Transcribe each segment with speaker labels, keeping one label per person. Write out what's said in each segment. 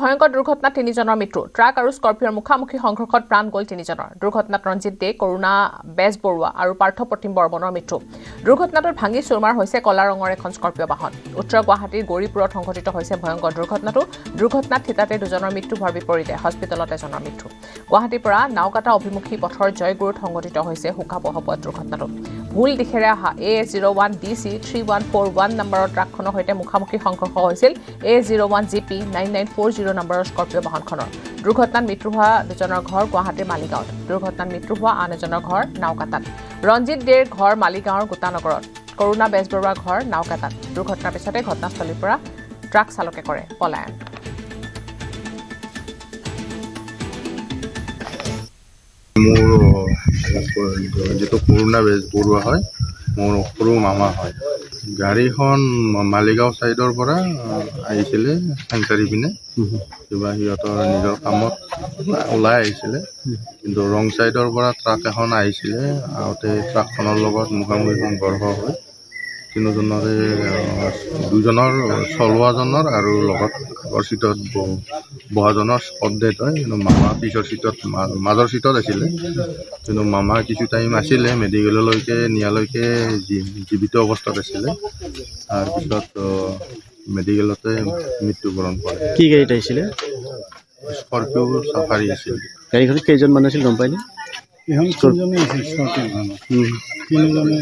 Speaker 1: ভয়ংকৰ দুৰ্ঘটনাত 3জনৰ মৃত্যু ট্ৰাক আৰু স্কৰ্পিঅৰ মুখামুখি সংঘৰ্ষত প্ৰাণ গ'ল 3জনৰ দুৰ্ঘটনাত ৰঞ্জিত দে কৰুণা বেজবৰুৱা আৰু পাৰ্থ প্ৰতিম বৰ্মনৰ মৃত্যু দুৰ্ঘটনাটোত ভাঙি চুৰমাৰ হৈছে কলা ৰঙৰ এখন স্কৰ্পিঅ বাহন উত্তৰ গুৱাহাটীৰ গৌৰীপুৰত সংঘটিত হৈছে ভয়ংকৰ দুৰ্ঘটনাত থিতাতে 2জনৰ মৃত্যু হোৱাৰ বিপৰীতে হস্পিটেলত 1জনৰ মৃত্যু গুৱাহাটীৰ পৰা নাওকাটা অভিমুখী পথৰ জয়গুৰুত সংঘটিত হৈছে শোকাবহ পথ দুৰ্ঘটনাটো ভুল দিশেৰে অহা A01 DC 3141 নম্বৰৰ ট্ৰাকখনৰ সৈতে মুখামুখি সংঘৰ্ষ হৈছিল A01 GP 9940 নম্বৰৰ স্কৰ্পিঅ বাহনখনৰ দুৰ্ঘটনাত মৃত্যু হোৱা 2জনৰ ঘৰ গুৱাহাটীৰ মালিগাঁৱত দুৰ্ঘটনাত মৃত্যু হোৱা আন এজনৰ ঘৰ নাওকাটাত ৰঞ্জিত দেৰ ঘৰ মালিগাঁৱৰ গোটানগৰত কৰুণা বেজবৰুৱাৰ ঘৰ নাওকাটাত দুৰ্ঘটনাৰ পিছতে ঘটনাস্থলীৰ পৰা ট্ৰাক চালকে কৰে পলায়ন
Speaker 2: মোৰ যেটো কৰুণা বেজবৰুৱা হয় মোৰ সৰু মামা হয় গাড়ীখন মালিগাঁও সাইডৰ পৰা আহিছিলে চেংচাৰি পিনে কিবা সিহঁতৰ নিজৰ কামত ওলাই আহিছিলে কিন্তু ৰং সাইডৰ পৰা ট্ৰাক এখন আহিছিলে আহোঁতে ট্ৰাকখনৰ লগত মুখামুখি সংঘৰ্ষ হয় তিনিজনৰে দুজনৰ চলোৱাজনৰ আৰু লগত আগৰ সিটত বহাজনৰ স্পট ডেড হয় কিন্তু মামা পিছৰ সিটত মাজৰ সিটত আছিলে কিন্তু মামা কিছু টাইম আছিলে মেডিকেললৈকে নিয়ালৈকে জীৱিত অৱস্থাত আছিলে তাৰপিছত মেডিকেলতে মৃত্যুবৰণ কৰে
Speaker 3: কি গাড়ীত আহিছিলে
Speaker 2: স্কৰ্পিঅ চাফাৰী আছিল
Speaker 3: গাড়ীখনত কেইজন মানুহ আছিল গম পাইনে
Speaker 4: এখন তিনিজনে আছিল স্কৰ্পিঅ তিনিজনে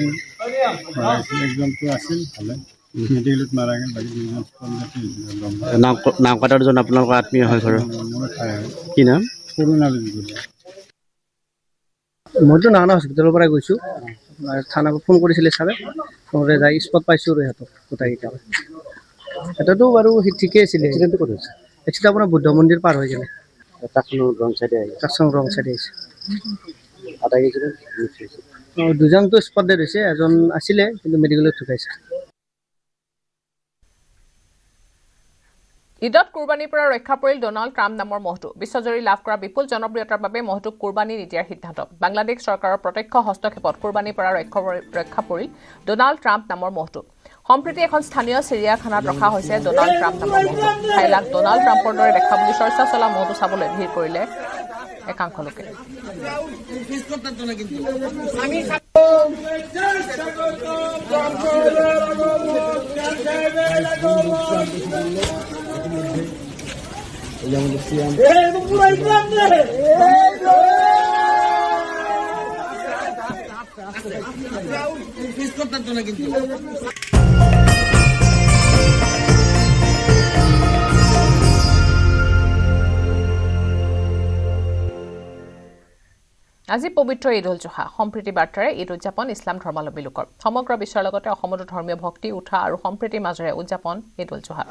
Speaker 4: একজনটো আছিল ভালে মেডিকেলত মাৰা গ'ল বাকী দুজন
Speaker 3: নাওকাটাৰজন আপোনালোকৰ আত্মীয় হয় ঘৰৰ কি নাম
Speaker 4: কৰুণা বেজবৰুৱা
Speaker 5: মইতো নাওনা হস্পিটেলৰ পৰা গৈছোঁ থানাত ফোন কৰিছিলে ছাৰে ফোনতে যাই স্পট পাইছোঁ আৰু সিহঁতক গোটাইকেইটা এটাতো বাৰু ঠিকেই আছিলে এক্সিডেণ্টটো ক'ত হৈছে এক্সিডেণ্ট আপোনাৰ বুদ্ধ মন্দিৰ পাৰ হৈ গ'লে
Speaker 3: ট্ৰাকখন ৰং চাইডে আহিছে
Speaker 5: ৰং চাইডে আহিছে
Speaker 3: আটাইকেইজন
Speaker 5: দুজনটো স্পট ডেড হৈছে এজন আছিলে কিন্তু মেডিকেলত ঢুকাইছে
Speaker 1: ঈদত কুৰবানীৰ পৰা ৰক্ষা পৰিল ডোনাল্ড ট্ৰাম্প নামৰ মহটো বিশ্বজুৰি লাভ কৰা বিপুল জনপ্ৰিয়তাৰ বাবে মহটোক কুৰবানী নিদিয়াৰ সিদ্ধান্ত বাংলাদেশ চৰকাৰৰ প্ৰত্যক্ষ হস্তক্ষেপত কুৰবানীৰ পৰা ৰক্ষা পৰিল ডোনাল্ড ট্ৰাম্প নামৰ মহটো সম্প্ৰতি এখন স্থানীয় চিৰিয়াখানাত ৰখা হৈছে ডোনাল্ড ট্ৰাম্প নামৰ মহটো থাইলাক ডোনাল্ড ট্ৰাম্পৰ দৰে দেখা বুলি চৰ্চা চলা মহটো চাবলৈ ভিৰ কৰিলে একাংশ লোকে আজি পবিত্ৰ ঈদ উল জুহা সম্প্ৰীতি বাৰ্তাৰে ঈদ উদযাপন ইছলাম ধৰ্মাৱলম্বী লোকৰ সমগ্ৰ বিশ্বৰ লগতে অসমতো ধৰ্মীয় ভক্তি উঠা আৰু সম্প্ৰীতিৰ মাজেৰে উদযাপন ঈদ উল জুহা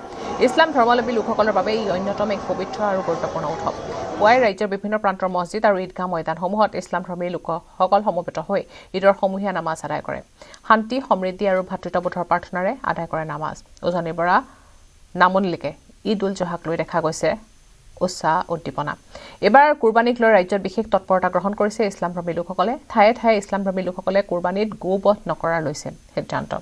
Speaker 1: ইছলাম ধৰ্মাৱলম্বী লোকসকলৰ বাবে ই অন্যতম এক পবিত্ৰ আৰু গুৰুত্বপূৰ্ণ উৎসৱ পুৱাই ৰাজ্যৰ বিভিন্ন প্ৰান্তৰ মছজিদ আৰু ঈদগাহ ময়দানসমূহত ইছলামধৰ্মী লোকসকল সমবেত হৈ ঈদৰ সমূহীয়া নামাজ আদায় কৰে শান্তি সমৃদ্ধি আৰু ভাতৃত্ববোধৰ প্ৰাৰ্থনাৰে আদায় কৰে নামাজ উজনিৰ পৰা নামনিলৈকে ঈদ উল জুহাক লৈ দেখা গৈছে উৎসাহ উদ্দীপনা এবাৰ কুৰবানীক লৈ ৰাজ্যত বিশেষ তৎপৰতা গ্ৰহণ কৰিছে ইছলামধৰ্মী লোকসকলে ঠায়ে ঠায়ে ইছলামধৰ্মী লোকসকলে কুৰবানীত গোবধ নকৰাৰ লৈছে সিদ্ধান্ত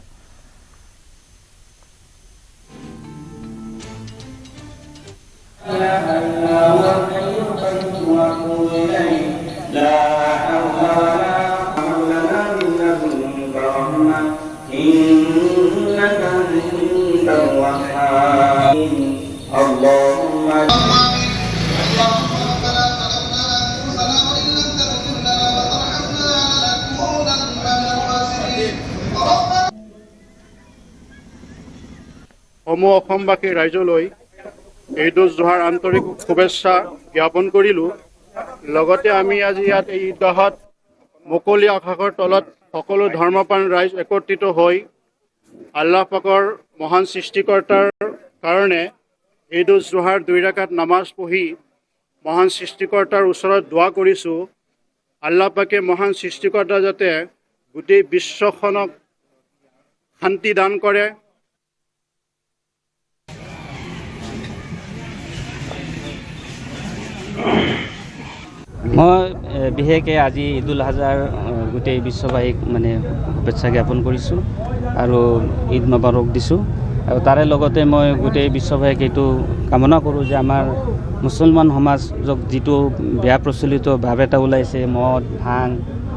Speaker 6: সমূহ অসমবাসী ৰাইজলৈ ঈদ উল জুহাৰ আন্তৰিক শুভেচ্ছা জ্ঞাপন কৰিলোঁ লগতে আমি আজি ইয়াত এই ঈদগাহত মুকলি আকাশৰ তলত সকলো ধৰ্মপ্ৰাণ ৰাইজ একত্ৰিত হৈ আল্লাহ পাকৰ মহান সৃষ্টিকৰ্তাৰ কাৰণে ঈদ উল জুহাৰ 2 ৰাকাত নামাজ পঢ়ি মহান সৃষ্টিকৰ্তাৰ ওচৰত দোৱা কৰিছোঁ আল্লাহ পাকে মহান সৃষ্টিকৰ্তা যাতে গোটেই বিশ্বখনক শান্তি দান কৰে
Speaker 3: মই বিশেষকৈ আজি ঈদ উল আজহাৰ গোটেই বিশ্ববাসীক মানে শুভেচ্ছা জ্ঞাপন কৰিছোঁ আৰু ঈদ মোবাৰক দিছোঁ
Speaker 7: আৰু তাৰে লগতে মই গোটেই বিশ্ববাসীক এইটো কামনা কৰোঁ যে আমাৰ মুছলমান সমাজক যিটো বেয়া প্ৰচলিত ভাৱ এটা ওলাইছে, মদ ভাং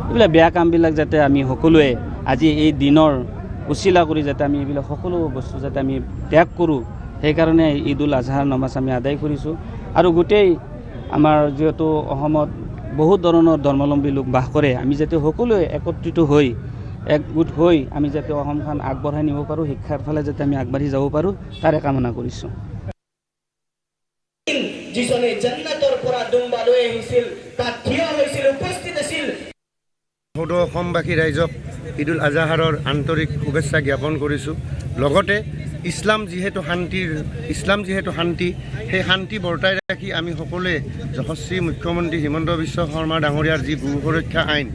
Speaker 7: এইবিলাক বেয়া কামবিলাক যাতে আমি সকলোৱে আজি এই দিনৰ উচিলা কৰি যাতে আমি এইবিলাক সকলো বস্তু যাতে আমি ত্যাগ কৰোঁ, সেইকাৰণে ঈদ উল আজহাৰ নমাজ আমি আদায় কৰিছোঁ। আৰু গোটেই আমাৰ যিহেতু অসমত বহুত ধৰণৰ ধৰ্মাৱলম্বী লোক বাস কৰে, আমি যাতে সকলোৱে একত্ৰিত হৈ একগোট হৈ আমি যাতে অসমখন আগবঢ়াই নিব পাৰোঁ, শিক্ষাৰ ফালে যাতে আমি আগবাঢ়ি যাব পাৰোঁ, তাৰে কামনা কৰিছোঁ।
Speaker 8: যিজনে জান্নাতৰ পৰা দুম্বা লৈ আহিছিল, তাত থিয় হৈছিল, উপস্থিত আছিল।
Speaker 9: সদৌ অসমবাসী ৰাইজক ঈদ উল আজহাৰৰ আন্তৰিক শুভেচ্ছা জ্ঞাপন কৰিছোঁ। লগতে ইছলাম যিহেতু শান্তি, সেই শান্তি বৰ্তাই ৰাখি আমি সকলোৱে যশস্বী মুখ্যমন্ত্ৰী হিমন্ত বিশ্ব শৰ্মা ডাঙৰীয়াৰ যি গো সুৰক্ষা আইন,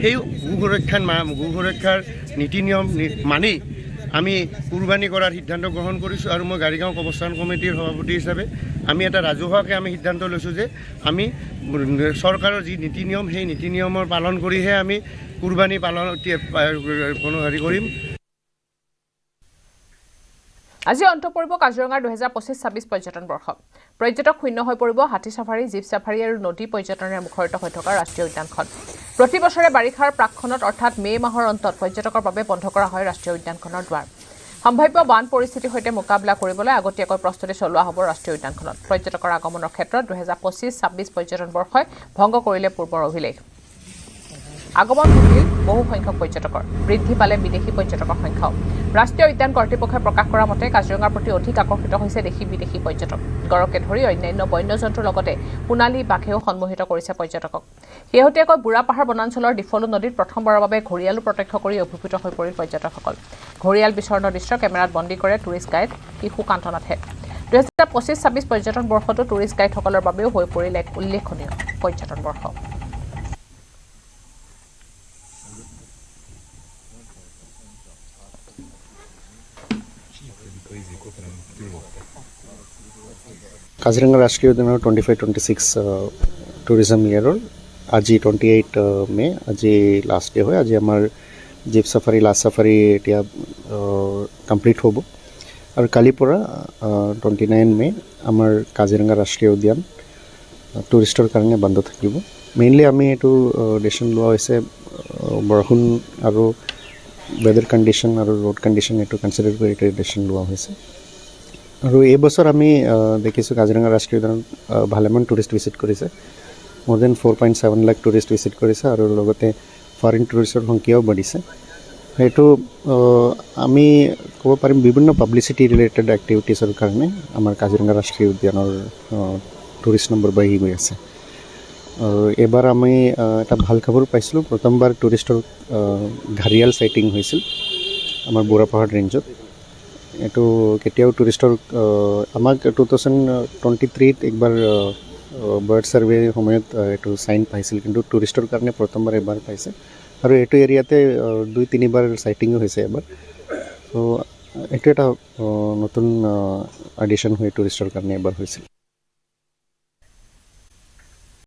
Speaker 9: সেই গো সুৰক্ষাৰ নীতি নিয়ম মানি আমি কুৰবানী কৰাৰ সিদ্ধান্ত গ্ৰহণ কৰিছোঁ। আৰু মই গাড়ীগাঁও কবৰস্থান কমিটিৰ সভাপতি হিচাপে আমি এটা ৰাজহুৱাকৈ আমি সিদ্ধান্ত লৈছোঁ যে আমি চৰকাৰৰ যি নীতি নিয়ম, সেই নীতি নিয়মৰ পালন কৰিহে আমি কুৰবানী কৰিম।
Speaker 1: আজি অন্ত পৰিব কাজিৰঙাৰ 2025-26 পৰ্যটন বৰ্ষ। পৰ্যটক শূন্য হৈ পৰিব হাতী চাফাৰী, জীপ চাফাৰী আৰু নদী পৰ্যটনেৰে মুখৰিত হৈ থকা ৰাষ্ট্ৰীয় উদ্যানখন। প্ৰতি বছৰে বাৰিষাৰ প্ৰাকখনত অৰ্থাৎ মে' মাহৰ অন্তত পৰ্যটকৰ বাবে বন্ধ কৰা হয় ৰাষ্ট্ৰীয় উদ্যানখনৰ দুৱাৰ। সম্ভাৱ্য বান পৰিস্থিতিৰ সৈতে মোকাবিলা কৰিবলৈ আগতীয়াকৈ প্ৰস্তুতি চলোৱা হ'ব ৰাষ্ট্ৰীয় উদ্যানখনত। পৰ্যটকৰ আগমনৰ ক্ষেত্ৰত 2025-26 পৰ্যটন বৰ্ষই ভংগ কৰিলে পূৰ্বৰ অভিলেখ। আগমন ঘটিল বহু সংখ্যক পৰ্যটকৰ, বৃদ্ধি পালে বিদেশী পৰ্যটকৰ সংখ্যাও। ৰাষ্ট্ৰীয় উদ্যান কৰ্তৃপক্ষই প্ৰকাশ কৰা মতে কাজিৰঙাৰ প্ৰতি অধিক আকৰ্ষিত হৈছে দেশী বিদেশী পৰ্যটক। গড়কে ধৰি অন্যান্য বন্যজন্তুৰ লগতে সোণালী বাঘেও সন্মোহিত কৰিছে পৰ্যটকক। শেহতীয়াকৈ বুঢ়াপাহাৰ বনাঞ্চলৰ ডিফলু নদীত প্ৰথমবাৰৰ বাবে ঘৰিয়ালো প্ৰত্যক্ষ কৰি অভিভূত হৈ পৰিল পৰ্যটকসকল। ঘৰিয়াল বিচৰণৰ দৃশ্য কেমেৰাত বন্দী কৰে টুৰিষ্ট গাইড শিশু কান্তনাথে। 2025-26 পৰ্যটন বৰ্ষতো টুৰিষ্ট গাইডসকলৰ বাবেও হৈ পৰিল এক উল্লেখনীয় পৰ্যটন বৰ্ষ।
Speaker 3: কাজিৰঙা ৰাষ্ট্ৰীয় উদ্যানৰ 25-26 টুৰিজম ইয়েৰৰ আজি 28 মে' আজি লাষ্ট ডে হয়। আজি আমাৰ জীপ চাফাৰী, লাষ্ট চাফাৰী এতিয়া কমপ্লিট হ'ব। আৰু কালিৰ পৰা 29 মে' আমাৰ কাজিৰঙা ৰাষ্ট্ৰীয় উদ্যান টুৰিষ্টৰ কাৰণে বন্ধ থাকিব। মেইনলি আমি এইটো ডিচিশ্যন লোৱা হৈছে বৰষুণ আৰু ৱেডাৰ কণ্ডিশ্যন আৰু ৰোড কণ্ডিশ্যন এইটো কনচিডাৰ কৰি এইটো ডিচিশ্যন লোৱা হৈছে। আৰু এই বছৰ আমি দেখিছোঁ কাজিৰঙা ৰাষ্ট্ৰীয় উদ্যানত ভালেমান টুৰিষ্ট ভিজিট কৰিছে, মোৰ দেন 4.7 লাখ টুৰিষ্ট ভিজিট কৰিছে আৰু লগতে ফৰেইন টুৰিষ্টৰ সংখ্যাও বাঢ়িছে। সেইটো আমি ক'ব পাৰিম বিভিন্ন পাব্লিচিটি ৰিলেটেড এক্টিভিটিছৰ কাৰণে আমাৰ কাজিৰঙা ৰাষ্ট্ৰীয় উদ্যানৰ টুৰিষ্ট নম্বৰ বাঢ়ি গৈ আছে। আৰু এইবাৰ আমি এটা ভাল খবৰ পাইছিলোঁ, প্ৰথমবাৰ টুৰিষ্টৰ ঘৰিয়াল চাইটিং হৈছিল আমাৰ বুঢ়াপাহাৰ ৰেঞ্জত। এইটো কেতিয়াও টুৰিষ্টৰ আমাক 2023 একবাৰ বাৰ্ড ছাৰ্ভেৰ সময়ত এইটো চাইন পাইছিল, কিন্তু টুৰিষ্টৰ কাৰণে প্ৰথমবাৰ এবাৰ পাইছে। আৰু এইটো এৰিয়াতে 2-3 বাৰ চাইটিঙো হৈছে এবাৰ। চ' এইটো এটা নতুন এডিশ্যন হৈ টুৰিষ্টৰ কাৰণে এবাৰ হৈছিল।